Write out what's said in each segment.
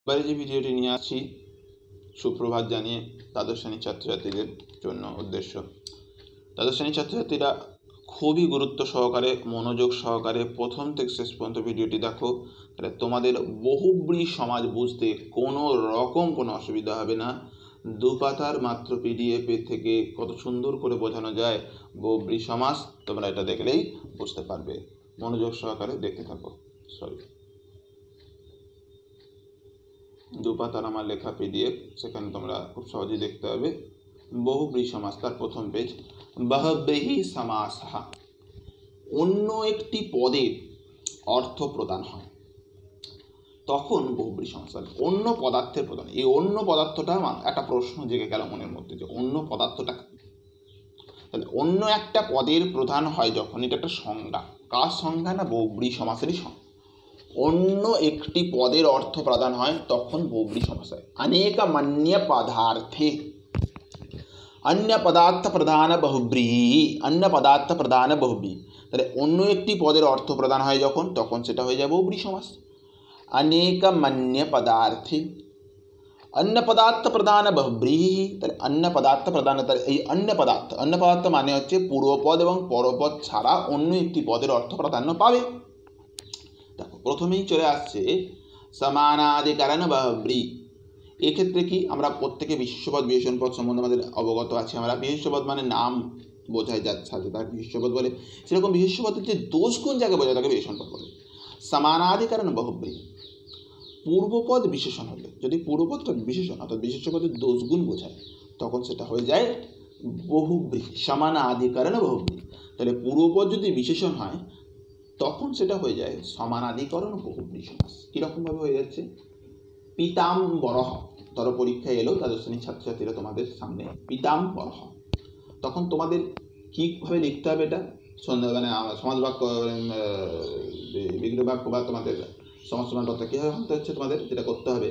এবারে যে ভিডিওটি নিয়ে আসছি সুপ্রভাত জানিয়ে দ্বাদশ শ্রেণীর ছাত্রছাত্রীদের জন্য উদ্দেশ্য। দ্বাদশ শ্রেণীর ছাত্রছাত্রীরা খুবই গুরুত্ব সহকারে মনোযোগ সহকারে প্রথম থেকে শেষ পর্যন্ত ভিডিওটি দেখো, তাহলে তোমাদের বহুব্রী সমাজ বুঝতে কোনো রকম কোনো অসুবিধা হবে না। দুপাতার মাত্র পিডিএফ থেকে কত সুন্দর করে বোঝানো যায় বহুব্রী সমাজ, তোমরা এটা দেখলেই বুঝতে পারবে। মনোযোগ সহকারে দেখতে থাকো। দুপাতার আমার লেখা পিডিএফ, সেখানে তোমরা খুব সহজেই দেখতে পাবে বহুব্রী সমাস। তার প্রথম পেজ, বহুব্রীহি সমাসঃ, অন্য একটি পদের অর্থ প্রদান হয় তখন বহুব্রী সমাস। অন্য পদার্থের প্রদান, এই অন্য পদার্থটা একটা প্রশ্ন জেগে গেল মনের মধ্যে যে অন্য পদার্থটা, তাহলে অন্য একটা পদের প্রধান হয় যখন, এটা একটা সংজ্ঞা। কার সংজ্ঞা? না বহুব্রী সমাসেরই সংজ্ঞা। অন্য একটি পদের অর্থ প্রদান হয় তখন বহুব্রী সমাস হয়। অনেক মান্য পদার্থে অন্য পদার্থ প্রধান বহুব্রী, অন্য পদার্থ প্রধান বহুব্রী, তাহলে অন্য একটি পদের অর্থ প্রদান হয় যখন, তখন সেটা হয়ে যায় বহুব্রী সমাস। অনেক মান্য পদার্থে অন্য পদার্থ প্রধান বহুব্রী, তাহলে অন্য পদার্থ প্রধান, তাহলে এই অন্য পদার্থ মানে হচ্ছে পূর্বপদ এবং পরপদ ছাড়া অন্য একটি পদের অর্থ প্রাধান্য পাবে। দেখো প্রথমেই চলে আসছে সমানাধিকরণ বহুব্রী। এক্ষেত্রে কি আমরা প্রত্যেকে বিশেষ্যপদ বিশেষণ পদ সম্বন্ধে আমাদের অবগত আছি। আমরা বিশেষ্যপদ মানে নাম বোঝায় যাচ্ছে তার বিশেষ্যপদ বলে, সেরকম বিশেষ্যপদের যে দোষ কোন জায়গায় বোঝায় তাকে বিশেষণ পদ বলে। সমানাধিকরণ বহুব্রী, পূর্বপদ বিশেষণ হলে, যদি পূর্বপদটা বিশেষণ অর্থাৎ বিশেষ্যপদের দোষগুণ বোঝায় তখন সেটা হয়ে যায় বহুব্রী, সমানাধিকরণ বহুব্রী। তাহলে পূর্বপদ যদি বিশেষণ হয় তখন সেটা হয়ে যায় সমানাধিকরণ বহুব্রী সমাস। কীরকমভাবে হয়ে যাচ্ছে? পিতাম্বরঃ, ধরো পরীক্ষায় এলো দ্বাদশ শ্রেণীর ছাত্রছাত্রীরা তোমাদের সামনে, পিতাম্বরঃ, তখন তোমাদের কীভাবে লিখতে হবে এটা? মানে সমাজ বাক্য, বিগ্রহ বাক্য বা তোমাদের সমাজসমান কথা কীভাবে হতে হচ্ছে তোমাদের যেটা করতে হবে,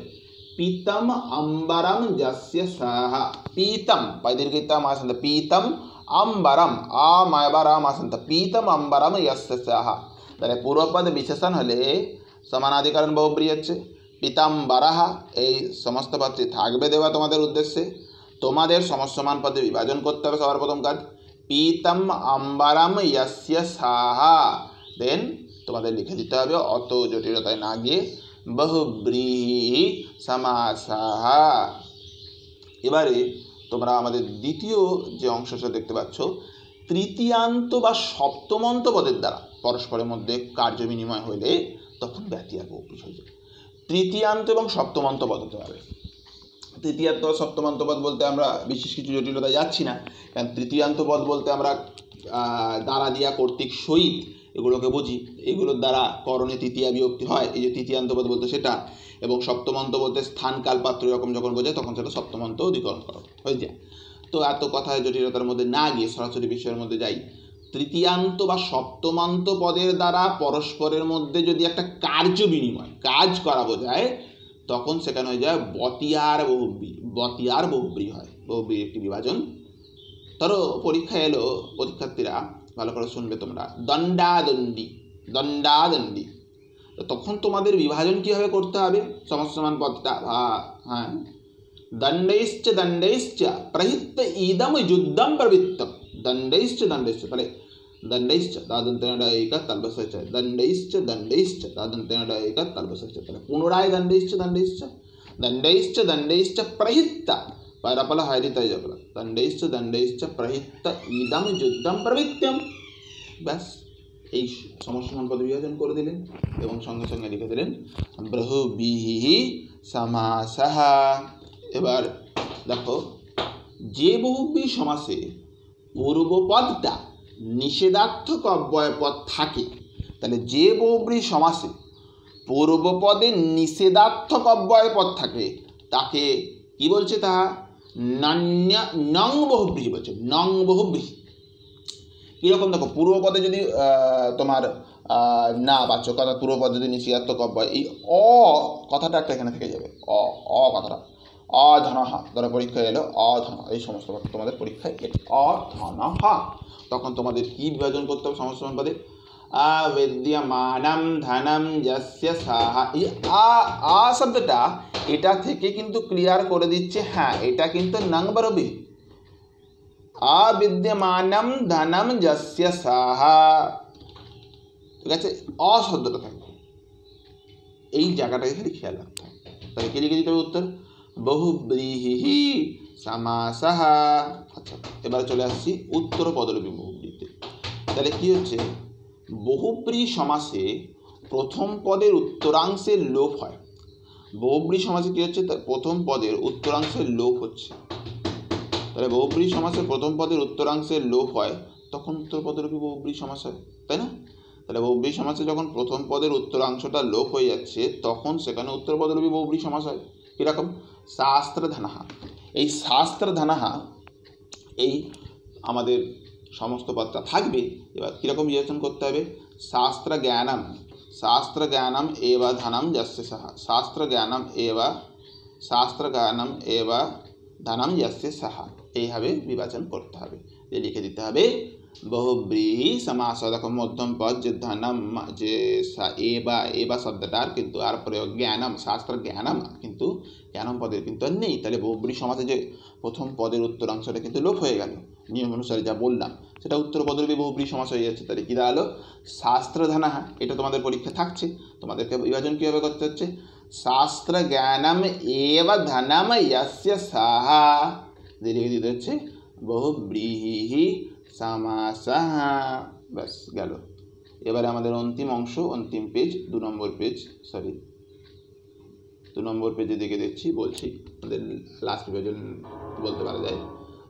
পিতম অম্বরম যস্য সহ, পিতম দীর্ঘিতাম আসন্ত, পিতম অম্বরম আমায়বরাম আসন্ত, পিতম অম্বরম যস্য সহ। তাহলে পূর্বপদ বিশেষণ হলে সমানাধিকরণ বহুব্রী হচ্ছে। পিতাম্বরঃ, এই সমস্ত পদটি থাকবে দেওয়া তোমাদের উদ্দেশ্যে, তোমাদের সমসমান পদে বিভাজন করতে হবে সবার প্রথম কাজ। পিতম অম্বরম যস্য সহ, দেন তোমাদের লিখে দিতে হবে অত জটিলতায় না গিয়ে বহুব্রীহি সমাসঃ। এবারে তোমরা আমাদের দ্বিতীয় যে অংশটা দেখতে পাচ্ছ, তৃতীয়ান্ত বা সপ্তমান্ত পদের দ্বারা পরস্পরের মধ্যে কার্য বিনিময় হলে তখন ব্যতিয়ার বহুব্রী হয়ে যায়। তৃতীয়ান্ত এবং সপ্তমান্ত পদ হতে হবে। তৃতীয়ান্ত সপ্তমান্ত পদ বলতে আমরা বিশেষ কিছু জটিলতায় যাচ্ছি না, কারণ তৃতীয়ান্ত পদ বলতে আমরা দ্বারা দিয়া কর্তৃক সহিত এগুলোকে বুঝি, এগুলোর দ্বারা করণে তৃতীয়া বিভক্তি হয়, এই যে তৃতীয়ান্ত পদ বলতে সেটা। এবং সপ্তমান্ত বলতে স্থান কাল পাত্র এরকম যখন বোঝায় তখন সেটা সপ্তমান্ত অধিকরণ করা হয়ে যায়। তো এত কথায় জটিলতার মধ্যে না গিয়ে সরাসরি বিষয়ের মধ্যে যাই। তৃতীয়ান্ত বা সপ্তমান্ত পদের দ্বারা পরস্পরের মধ্যে যদি একটা কার্য বিনিময়, কাজ করা বোঝায়, তখন সেখানে হয়ে যায় বতিয়ার বহুব্রী, বতিয়ার বহুব্রী হয়, বহুব্রীর একটি বিভাজন। ধরো পরীক্ষা এলো, পরীক্ষার্থীরা ভালো করে শুনবে তোমরা, দণ্ডাদণ্ডী, দণ্ডাদণ্ডী, তখন তোমাদের বিভাজন কীভাবে করতে হবে? সমসমান পদটা, হ্যাঁ, দণ্ডৈশ্চ দণ্ডৈশ্চ প্রহিত ইদম যুদ্ধম প্রবৃত্তম, দণ্ডৈশ্চ দণ্ডৈশ্চ, তাহলে দণ্ডৈশ্চ দাদন্তেন এক তলবসচ, দণ্ডৈশ্চ দণ্ডৈশ্চ দাদন্তেন এক তলবসচ, তাহলে পুনরায় দণ্ডৈশ্চ দণ্ডৈশ্চ, দণ্ডৈশ্চ দণ্ডৈশ্চ প্রহিত পরপল হরিত জপল, দণ্ডৈশ্চ দণ্ডৈশ্চ প্রহিত ইদম যুদ্ধম প্রবৃত্তম। ব্যাস, এই সমসমান পদ বিভাজন করে দিলেন এবং সঙ্গে সঙ্গে লিখে দিলেন বহুব্রীহি সমাসঃ। এবার দেখো, যে বহুব্রী সমাসে পূর্বপদটা নিষেধার্থক অব্যয়পদ থাকে, তাহলে যে বহুব্রী সমাসে পূর্বপদে নিষেধার্থক অব্যয়পদ থাকে তাকে কি বলছে? তাহা নং বহুব্রী বলছে, নং বহুব্রী। কীরকম? দেখো পূর্বপদে যদি তোমার না বাচ্চক কথা, পূর্বপদ যদি নিষেধার্থক অব্যয়, এই অ কথাটা একটা এখানে থেকে যাবে, অ কথাটা, অধনহা, ধরো পরীক্ষায় এলো অধন, এই সমস্ত তোমাদের পরীক্ষায় অধনহা, তখন তোমাদের কি বিভাজন করতে হবে সমসমান পদে? अविद्यमानं धनं यस्य सः। এই আ শব্দটা এটা থেকে কিন্তু ক্লিয়ার করে দিচ্ছে, হ্যাঁ এটা কিন্তু নং বরবি। अविद्यमानं धनं यस्य सः, ঠিক আছে, অ শব্দটা থাকবে, এই জায়গাটাকে খালি খেয়াল রাখতে হবে। তাহলে কি লিখে দিতে হবে উত্তর? বহুব্রীহি সমাসঃ। আচ্ছা, এবার চলে আসছি উত্তর পদলোপী বহুব্রীতে। তাহলে কি হচ্ছে, বহুব্রী সমাসে প্রথম পদের উত্তরাংশের লোপ হয়। বহুব্রী সমাসে কি হচ্ছে, প্রথম পদের উত্তরাংশের লোপ হচ্ছে। তাহলে বহুব্রী সমাসে প্রথম পদের উত্তরাংশের লোপ হয়, তখন উত্তর পদলোপী বহুব্রী সমাস হয়, তাই না? তাহলে বহুব্রী সমাসে যখন প্রথম পদের উত্তরাংশটা লোপ হয়ে যাচ্ছে, তখন সেখানে উত্তর পদলোপী বহুব্রী সমাস হয়। কীরকম? শাস্ত্রধনহা। এই শাস্ত্রধনহা, এই আমাদের সমস্ত পদটা থাকবে। এবার কীরকম বিবেচন করতে হবে? শাস্ত্র জ্ঞানম এব ধনম যস্য সহ। শাস্ত্র জ্ঞানম এব ধনম যস্য সহ, এইভাবে বিবেচন করতে হবে। যে লিখে দিতে হবে বহুব্রীহি সমাস। দেখো মধ্যম পদ যে ধনম, যে এবা শব্দটার কিন্তু আর প্রয়োগ জ্ঞানম, শাস্ত্র জ্ঞানম, কিন্তু জ্ঞানম পদের কিন্তু আর নেই। তাহলে বহুব্রী সমাসে যে প্রথম পদের উত্তরাংশটা কিন্তু লোপ হয়ে গেল, নিয়ম অনুসারে যা বললাম সেটা উত্তর পদলোপী বহুব্রী সমাস হয়ে যাচ্ছে। তাহলে কী দাঁড়ালো? শাস্ত্রধনহা। এটা তোমাদের পরীক্ষা থাকছে, তোমাদেরকে বিভাজন কীভাবে করতে হচ্ছে? শাস্ত্র জ্ঞানম এব ধনম যস্য সহ, লিখে দিতে হচ্ছে বহুব্রীহি সমাসঃ। ব্যাস গেল। এবারে আমাদের অন্তিম অংশ, অন্তিম পেজ, 2 নম্বর পেজ, 2 নম্বর পেজে দিকে দেখছি, বলছি আমাদের লাস্ট বিভাজন বলতে পারা যায়।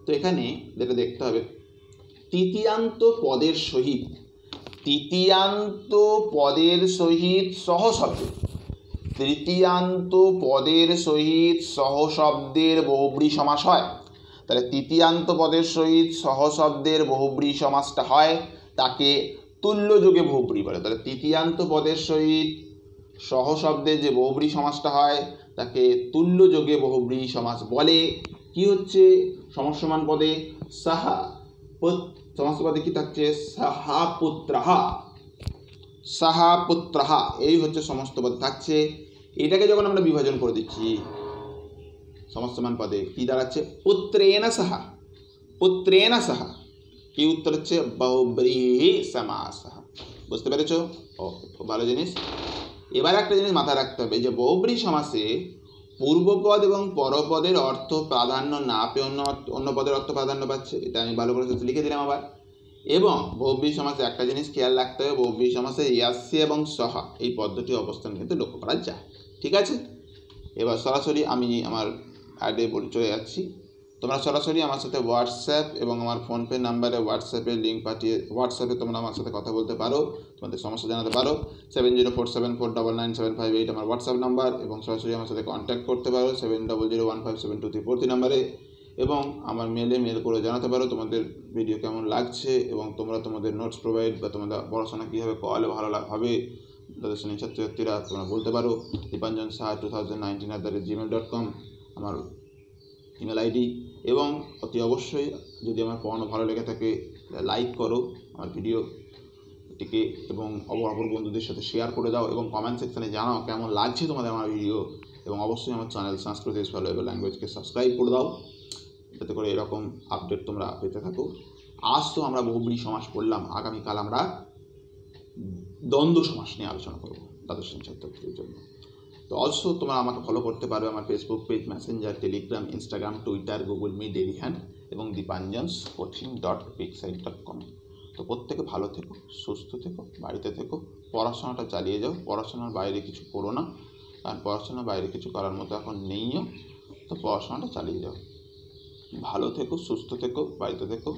তো এখানে যেটা দেখতে হবে, তৃতীয়ান্ত পদের সহিত সহশব্দ, তৃতীয়ান্ত পদের সহিত সহশব্দের বহুব্রী সমাস হয়। তাহলে তৃতীয়ান্ত পদের সহিত সহশব্দের বহুব্রী সমাসটা হয়, তাকে তুল্যযোগে বহুব্রী বলে। তাহলে তৃতীয়ান্ত পদের সহিত সহশব্দের যে বহুব্রী সমাসটা হয়, তাকে তুল্যযোগে বহুব্রী সমাস বলে। কি হচ্ছে সমস্যমান পদে? সাহা, সমস্ত পদে কি থাকছে? সাহা পুত্রহা, এই হচ্ছে সমস্ত পদ থাকছে। এটাকে যখন আমরা বিভাজন করে দিচ্ছি সমস্তমান পদে, কি দাঁড়াচ্ছে? পুত্রেণ সাহা, কি উত্তর হচ্ছে? বহুব্রীহি সমাসঃ। বুঝতে পেরেছ? ওকে, খুব ভালো জিনিস। এবার একটা জিনিস মাথায় রাখতে হবে, যে বহুব্রী সমাসে পূর্বপদ এবং পরপদের অর্থ প্রাধান্য না পেয়ে অন্য পদের অর্থ প্রাধান্য পাচ্ছে। এটা আমি ভালো করে লিখে দিলাম আবার। এবং বহুব্রী সমাসে একটা জিনিস খেয়াল রাখতে হবে, বহুব্রী সমাসে ইয়াস্য এবং সহ এই পদ্ধতি অবস্থান কিন্তু লক্ষ্য করা যায়। ঠিক আছে, এবার সরাসরি আমি আমার অ্যাডে চলে যাচ্ছি। তোমরা সরাসরি আমার সাথে হোয়াটসঅ্যাপ এবং আমার ফোনপে নাম্বারে হোয়াটসঅ্যাপের লিঙ্ক পাঠিয়ে হোয়াটসঅ্যাপে তোমরা আমার সাথে কথা বলতে পারো, তোমাদের সমস্যা জানাতে পারো। 7047499588 আমার হোয়াটসঅ্যাপ নাম্বার, এবং সরাসরি আমার সাথে কন্ট্যাক্ট করতে পারো 7001572343 নাম্বারে। এবং আমার মেল করে জানাতে পারো তোমাদের ভিডিও কেমন লাগছে, এবং তোমরা তোমাদের নোটস প্রোভাইড বা তোমাদের পড়াশোনা কীভাবে করলে ভালো হবে তাদের শ্রেণীর ছাত্রছাত্রীরা তোমরা বলতে পারো। dipanjansaha2019@gmail.com আমার ইমেল আইডি। এবং অতি অবশ্যই যদি আমার পড়ানো ভালো লেগে থাকে লাইক করো আমার ভিডিওটিকে, এবং অপর বন্ধুদের সাথে শেয়ার করে দাও, এবং কমেন্ট সেকশানে জানাও কেমন লাগছে তোমাদের আমার ভিডিও। এবং অবশ্যই আমার চ্যানেল সংস্কৃত ইজ ভ্যালুয়েবল ল্যাঙ্গুয়েজকে সাবস্ক্রাইব করে দাও, যাতে করে এরকম আপডেট তোমরা পেতে থাকো। আজ তো আমরা বহুব্রী সমাস পড়লাম, আগামীকাল আমরা দ্বন্দ্ব সমাস নিয়ে আলোচনা করবো দ্বাদশ শ্রেণীর ছাত্রছাত্রীদের জন্য। তো অলসো তোমরা আমাকে ফলো করতে পারবে আমার Facebook page, Messenger, Telegram, Instagram, Twitter, Google Meet, ডেলিহ্যান্ড এবং dipanjans.coaching.com। তো প্রত্যেকে ভালো থেকো, সুস্থ থেকো, বাড়িতে থেকো, পড়াশোনাটা চালিয়ে যাও। পড়াশোনার বাইরে কিছু করো না, কারণ পড়াশোনার বাইরে কিছু করার মতো এখন নেইও। তো পড়াশোনাটা চালিয়ে যাও। ভালো থেকো, সুস্থ থেকো, বাড়িতে থেকো।